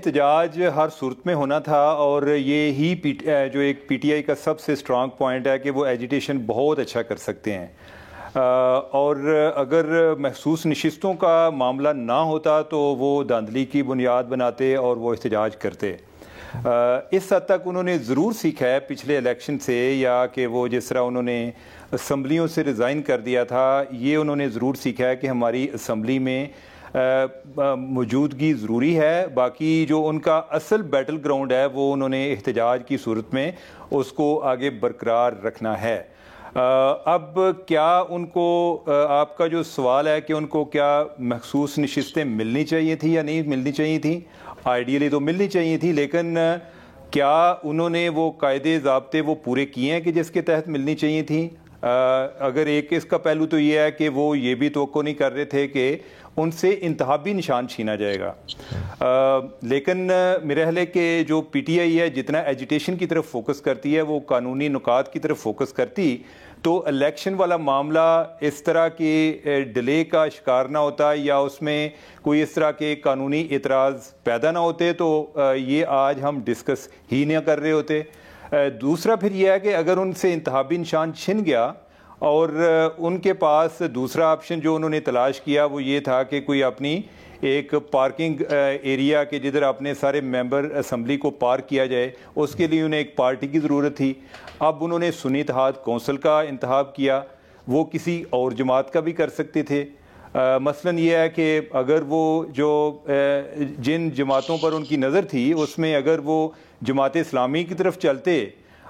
احتجاج ہر صورت میں ہونا تھا، اور یہ ہی جو ایک پی ٹی آئی کا سب سے سٹرانگ پوائنٹ ہے کہ وہ ایجیٹیشن بہت اچھا کر سکتے ہیں، اور اگر محسوس نشستوں کا معاملہ نہ ہوتا تو وہ دھاندلی کی بنیاد بناتے اور وہ احتجاج کرتے۔ اس حد تک انہوں نے ضرور سیکھا ہے پچھلے الیکشن سے، یا کہ وہ جس طرح انہوں نے اسمبلیوں سے ریزائن کر دیا تھا، یہ انہوں نے ضرور سیکھا ہے کہ ہماری اسمبلی میں موجودگی ضروری ہے۔ باقی جو ان کا اصل بیٹل گراؤنڈ ہے وہ انہوں نے احتجاج کی صورت میں اس کو آگے برقرار رکھنا ہے۔ اب کیا ان کو، آپ کا جو سوال ہے کہ ان کو کیا مخصوص نشستیں ملنی چاہیے تھی یا نہیں ملنی چاہیے تھیں، آئیڈیلی تو ملنی چاہیے تھی، لیکن کیا انہوں نے وہ قاعدے ضابطے وہ پورے کیے ہیں کہ جس کے تحت ملنی چاہیے تھیں؟ اگر ایک اس کا پہلو تو یہ ہے کہ وہ یہ بھی توقع نہیں کر رہے تھے کہ ان سے انتخابی نشان چھینا جائے گا، لیکن میرے خیال ہے کہ جو پی ٹی آئی ہے جتنا ایجیٹیشن کی طرف فوکس کرتی ہے، وہ قانونی نکات کی طرف فوکس کرتی تو الیکشن والا معاملہ اس طرح کے ڈیلے کا شکار نہ ہوتا، یا اس میں کوئی اس طرح کے قانونی اعتراض پیدا نہ ہوتے، تو یہ آج ہم ڈسکس ہی نہ کر رہے ہوتے۔ دوسرا پھر یہ ہے کہ اگر ان سے انتخابی نشان چھن گیا اور ان کے پاس دوسرا آپشن جو انہوں نے تلاش کیا وہ یہ تھا کہ کوئی اپنی ایک پارکنگ ایریا کے جدھر اپنے سارے ممبر اسمبلی کو پارک کیا جائے، اس کے لیے انہیں ایک پارٹی کی ضرورت تھی۔ اب انہوں نے سنی اتحاد کونسل کا انتخاب کیا، وہ کسی اور جماعت کا بھی کر سکتے تھے۔ مثلاً یہ ہے کہ اگر وہ جو جن جماعتوں پر ان کی نظر تھی اس میں اگر وہ جماعت اسلامی کی طرف چلتے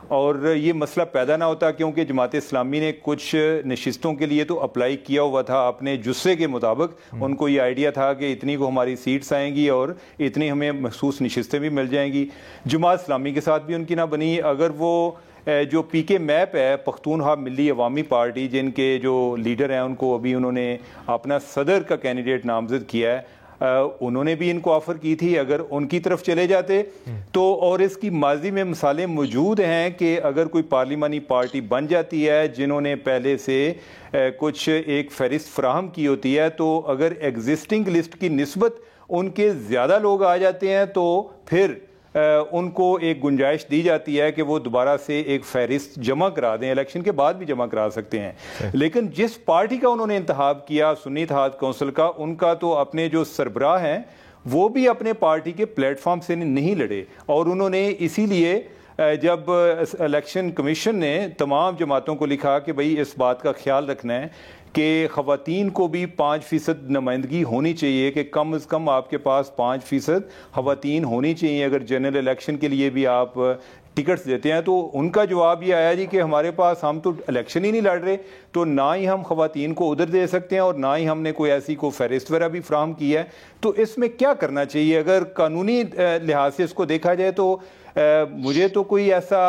اور یہ مسئلہ پیدا نہ ہوتا، کیونکہ جماعت اسلامی نے کچھ نشستوں کے لیے تو اپلائی کیا ہوا تھا اپنے جسے کے مطابق، ان کو یہ آئیڈیا تھا کہ اتنی کو ہماری سیٹس آئیں گی اور اتنی ہمیں مخصوص نشستیں بھی مل جائیں گی۔ جماعت اسلامی کے ساتھ بھی ان کی نہ بنی۔ اگر وہ جو پی کے میپ ہے پختونخوا ملی عوامی پارٹی، جن کے جو لیڈر ہیں ان کو ابھی انہوں نے اپنا صدر کا کینڈیڈیٹ نامزد کیا ہے، انہوں نے بھی ان کو آفر کی تھی، اگر ان کی طرف چلے جاتے تو، اور اس کی ماضی میں مثالیں موجود ہیں کہ اگر کوئی پارلیمانی پارٹی بن جاتی ہے جنہوں نے پہلے سے کچھ ایک فہرست فراہم کی ہوتی ہے، تو اگر ایگزسٹنگ لسٹ کی نسبت ان کے زیادہ لوگ آ جاتے ہیں تو پھر ان کو ایک گنجائش دی جاتی ہے کہ وہ دوبارہ سے ایک فہرست جمع کرا دیں، الیکشن کے بعد بھی جمع کرا سکتے ہیں۔ لیکن جس پارٹی کا انہوں نے انتخاب کیا سنی اتحاد کونسل کا، ان کا تو اپنے جو سربراہ ہیں وہ بھی اپنے پارٹی کے پلیٹ فارم سے نہیں لڑے، اور انہوں نے اسی لیے جب الیکشن کمیشن نے تمام جماعتوں کو لکھا کہ بھئی اس بات کا خیال رکھنا ہے کہ خواتین کو بھی 5% نمائندگی ہونی چاہیے، کہ کم از کم آپ کے پاس 5% خواتین ہونی چاہیے اگر جنرل الیکشن کے لیے بھی آپ ٹکٹس دیتے ہیں، تو ان کا جواب یہ آیا جی کہ ہمارے پاس، ہم تو الیکشن ہی نہیں لڑ رہے، تو نہ ہی ہم خواتین کو ادھر دے سکتے ہیں اور نہ ہی ہم نے کوئی ایسی کو فہرست وغیرہ بھی فراہم کی ہے، تو اس میں کیا کرنا چاہیے؟ اگر قانونی لحاظ سے اس کو دیکھا جائے تو مجھے تو کوئی ایسا،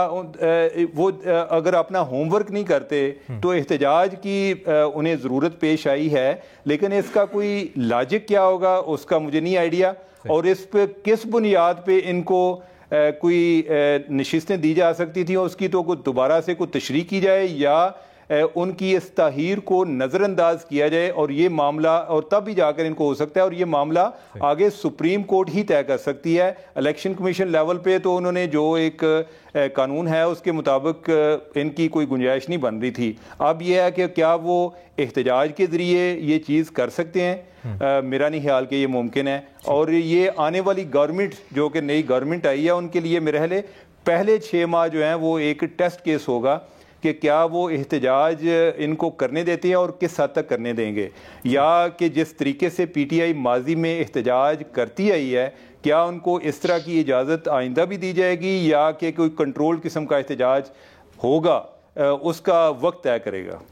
وہ اگر اپنا ہوم ورک نہیں کرتے تو احتجاج کی انہیں ضرورت پیش آئی ہے، لیکن اس کا کوئی لاجک کیا ہوگا اس کا مجھے نہیں آئیڈیا، اور اس پہ کس بنیاد پہ ان کو کوئی نشستیں دی جا سکتی تھیں، اس کی تو دوبارہ سے کوئی تشریح کی جائے یا ان کی اس تحریر کو نظر انداز کیا جائے، اور یہ معاملہ، اور تب بھی جا کر ان کو ہو سکتا ہے، اور یہ معاملہ آگے سپریم کورٹ ہی طے کر سکتی ہے۔ الیکشن کمیشن لیول پہ تو انہوں نے جو ایک قانون ہے اس کے مطابق ان کی کوئی گنجائش نہیں بن رہی تھی۔ اب یہ ہے کہ کیا وہ احتجاج کے ذریعے یہ چیز کر سکتے ہیں؟ میرا نہیں خیال کہ یہ ممکن ہے، اور یہ آنے والی گورنمنٹ جو کہ نئی گورنمنٹ آئی ہے ان کے لیے میرے خیال ہے پہلے 6 ماہ جو ہیں وہ ایک ٹیسٹ کیس ہوگا کہ کیا وہ احتجاج ان کو کرنے دیتے ہیں اور کس حد تک کرنے دیں گے، یا کہ جس طریقے سے پی ٹی آئی ماضی میں احتجاج کرتی آئی ہے کیا ان کو اس طرح کی اجازت آئندہ بھی دی جائے گی، یا کہ کوئی کنٹرول قسم کا احتجاج ہوگا، اس کا وقت طے کرے گا۔